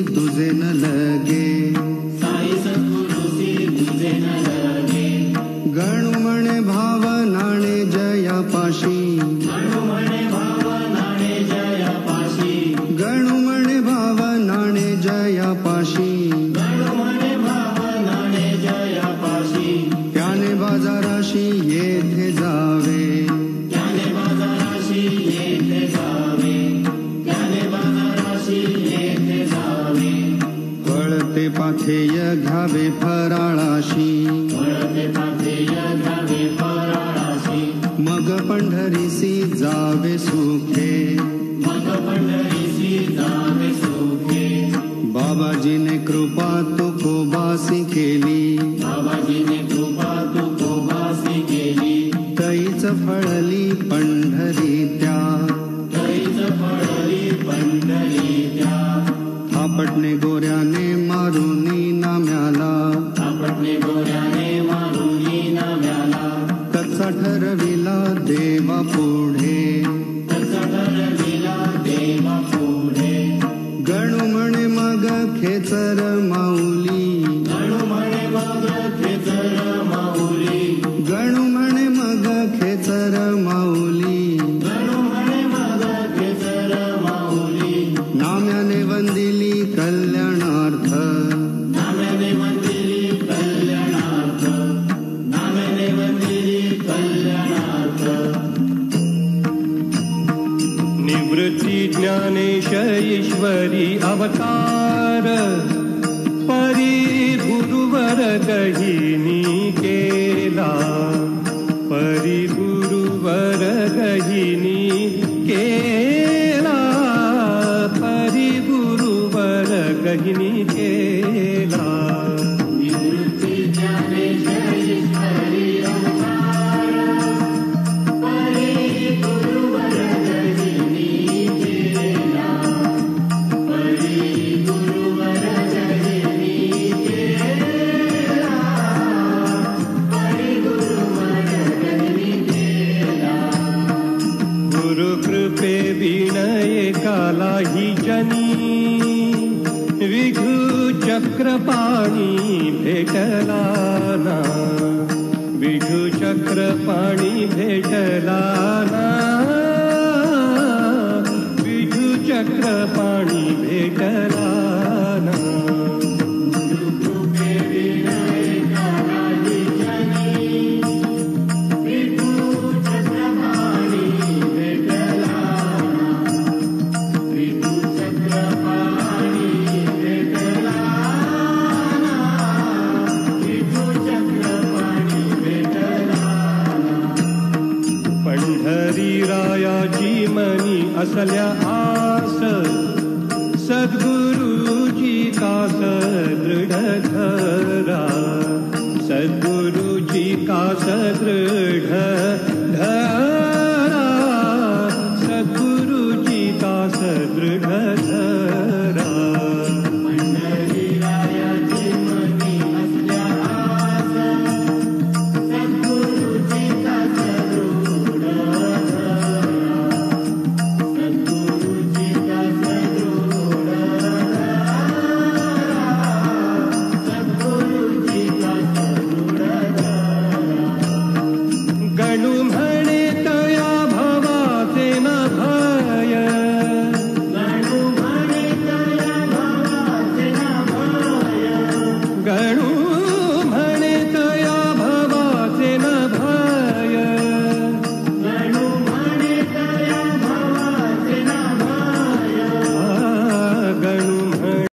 दुजे न लगे, साई सद्गुरुसी तुझे न लगे. गणु म्हणे भावनाणे जयापाशी, गणु म्हणे भावनाणे जयापाशी, गणु म्हणे भावनाणे जयापाशी, गणु म्हणे भावनाणे जयापाशी. त्याने बाजाराशी येथे जावे, त्याने बाजाराशी येथे जावे, त्याने बाजाराशी येथे जावे. वळते पाथेय घ्यावे फराळाशी, वळते पाथेय घ्यावे फराळाशी. मग पंढरीसी जावे सुखे, मग पंढरीसी जावे सुखे. बाबाजीने कृपा तुकोबासी केली, बाबाजीने कृपा तुकोबासी केली. तैच फळली पंढरी त्या, तैच फळली पंढरी त्या. आपटणे गोऱ्याने मारुनी नाम्याला, आपटणे गोऱ्याने मारुनी नाम्याला. कच्चा ठरविला देवा पुढे, तसा ठरविला देवा पुढे. गणु म्हणे मग खेचर माऊली, गणु म्हणे मग खेचर माऊली. गणु म्हणे मग खेचर माऊली. गणु म्हणे मग खेचर माऊली. नाम्याने वंदिली कल्याणार्थ, नाम्याने वंदिली कल्याणार्थ, नाम्याने वंदिली कल्याणार्थ. निवृत्ती ज्ञानेश ईश्वरी अवतार, परी गुरुवर गहिनी केला, परी गुरुवर गहिनी केला, परी गुरुवर गहिनी केला. निवृत्ती ज्ञानेश ईश्वरी अवतार, परी गुरुवर गहिनी केला, परी गुरुवर गहिनी केला, परी गुरुवर गहिनी केला. गुरु कृपे विनय कालाही जनी, विघु चक्रपाणी भेटला ना, विघु चक्रपाणी भेटला ना, विघु चक्रपाणी भेटला ना. कृपे विनय कालाही जनी, विभू चक्रपाणी भेटला, विभू चक्रपाणी भेटला, विभू चक्रपाणी भेटला. पंढरी रायाची मनी असल्या आस, सद्गुरुजी कास दृढ धरा, सद्गुरुजी कास दृढ धरा, सद्गुरुजी कास दृढ धरा.